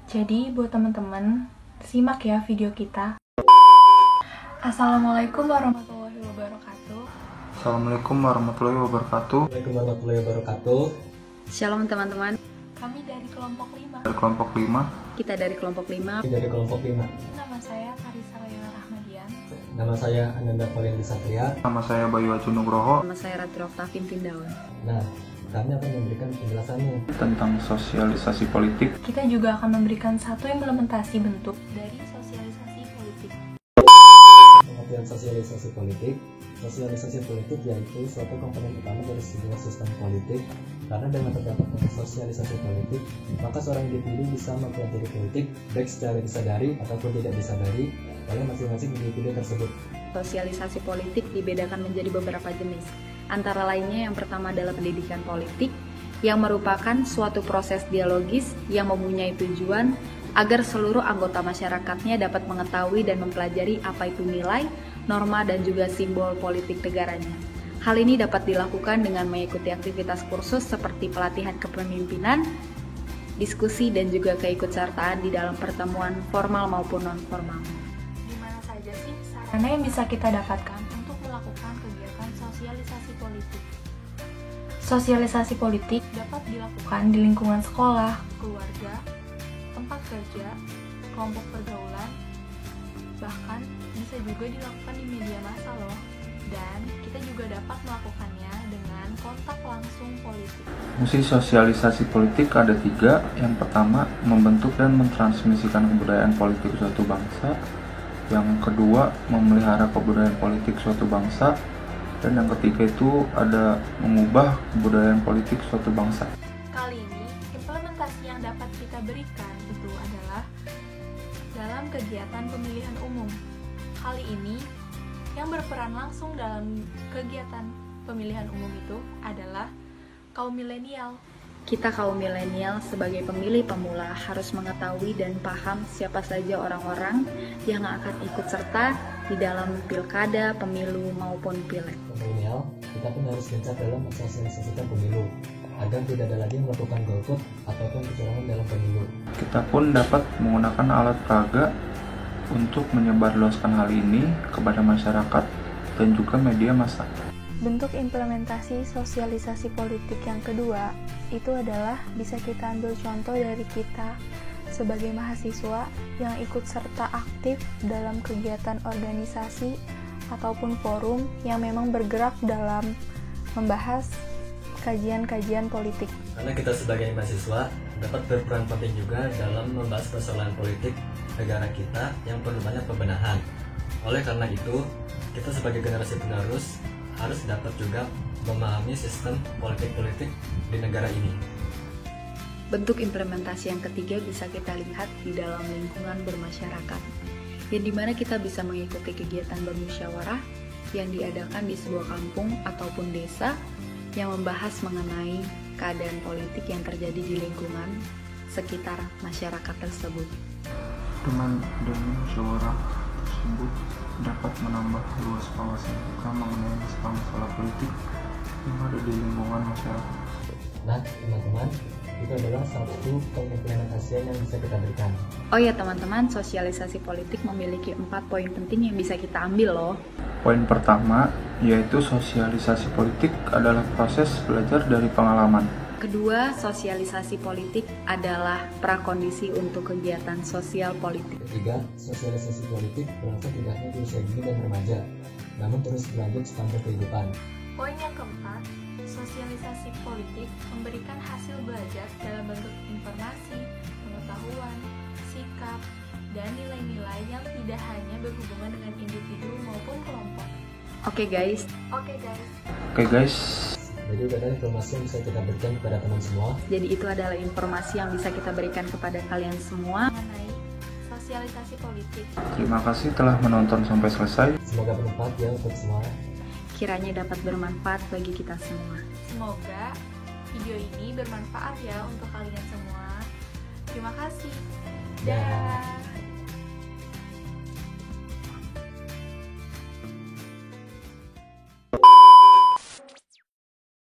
Jadi buat teman-teman, simak ya video kita. Assalamualaikum warahmatullahi wabarakatuh. Assalamualaikum warahmatullahi wabarakatuh. Waalaikumsalam warahmatullahi wabarakatuh. Shalom teman-teman. Kami dari kelompok 5. Dari kelompok 5. Kita dari kelompok 5. Dari kelompok 5. Nama saya Karisa Layla Rahmadian. Nama saya Ananda Valenti Satria. Nama saya Bayu Acu Nugroho. Nama saya Ratri Oktavin Tindawan. Nah, kami akan memberikan penjelasannya Tentang sosialisasi politik. Kita juga akan memberikan satu implementasi bentuk dari sosialisasi politik. pengertian sosialisasi politik. Sosialisasi politik yaitu suatu komponen utama dari sebuah sistem politik. Karena dengan terdapatnya sosialisasi politik, maka seorang individu bisa mempelajari politik baik secara disadari ataupun tidak disadari oleh masing-masing individu tersebut. Sosialisasi politik dibedakan menjadi beberapa jenis. Antara lainnya yang pertama adalah pendidikan politik, yang merupakan suatu proses dialogis yang mempunyai tujuan agar seluruh anggota masyarakatnya dapat mengetahui dan mempelajari apa itu nilai, norma, dan juga simbol politik negaranya. Hal ini dapat dilakukan dengan mengikuti aktivitas kursus seperti pelatihan kepemimpinan, diskusi, dan juga keikutsertaan di dalam pertemuan formal maupun non-formal. Di mana saja sih sarana yang bisa kita dapatkan untuk melakukan kegiatan sosialisasi politik? Sosialisasi politik dapat dilakukan di lingkungan sekolah, keluarga, tempat kerja, kelompok pergaulan, bahkan bisa juga dilakukan di media massa loh. Dan kita juga dapat melakukannya dengan kontak langsung politik. Fungsi sosialisasi politik ada 3. Yang pertama, membentuk dan mentransmisikan kebudayaan politik suatu bangsa. Yang kedua, memelihara kebudayaan politik suatu bangsa. Dan yang ketiga itu ada mengubah kebudayaan politik suatu bangsa. Kali ini, implementasi yang dapat kita berikan itu adalah dalam kegiatan pemilihan umum. Kali ini, yang berperan langsung dalam kegiatan pemilihan umum itu adalah kaum milenial. Kita kaum milenial sebagai pemilih pemula harus mengetahui dan paham siapa saja orang-orang yang akan ikut serta di dalam pilkada, pemilu, maupun pileg. Milenial, kita pun harus gencar dalam mensosialisasikan pemilu agar tidak ada lagi melakukan golput ataupun kecurangan dalam pemilu. Kita pun dapat menggunakan alat peraga untuk menyebarluaskan hal ini kepada masyarakat dan juga media massa. Bentuk implementasi sosialisasi politik yang kedua itu adalah bisa kita ambil contoh dari kita sebagai mahasiswa yang ikut serta aktif dalam kegiatan organisasi ataupun forum yang memang bergerak dalam membahas kajian-kajian politik. Karena kita sebagai mahasiswa dapat berperan penting juga dalam membahas persoalan politik negara kita yang perlu banyak pembenahan. Oleh karena itu, kita sebagai generasi penerus harus dapat juga memahami sistem politik-politik di negara ini. Bentuk implementasi yang ketiga bisa kita lihat di dalam lingkungan bermasyarakat, yang dimana kita bisa mengikuti kegiatan bermusyawarah yang diadakan di sebuah kampung ataupun desa yang membahas mengenai keadaan politik yang terjadi di lingkungan sekitar masyarakat tersebut. Dengan adanya musyawarah tersebut dapat menambah luas wawasan kita mengenai masalah politik yang ada di lingkungan masyarakat. Nah, teman-teman, itu adalah satu pengimplementasian yang bisa kita berikan. Oh ya teman-teman, sosialisasi politik memiliki 4 poin penting yang bisa kita ambil loh. Poin pertama, yaitu sosialisasi politik adalah proses belajar dari pengalaman. Kedua, sosialisasi politik adalah prakondisi untuk kegiatan sosial politik. Ketiga, sosialisasi politik berlangsung tidak hanya di usia dini dan remaja, namun terus berlanjut sepanjang kehidupan. Poin yang keempat, sosialisasi politik memberikan hasil belajar dalam bentuk informasi, pengetahuan, sikap, dan nilai-nilai yang tidak hanya berhubungan dengan individu maupun kelompok. Oke guys. Oke guys. Jadi itu adalah informasi yang bisa kita berikan kepada teman semua. Jadi itu adalah informasi yang bisa kita berikan kepada kalian semua Mengenai sosialisasi politik. Terima kasih telah menonton sampai selesai. Semoga bermanfaat ya untuk semua. Kiranya dapat bermanfaat bagi kita semua. Semoga video ini bermanfaat ya untuk kalian semua. Terima kasih. Dah.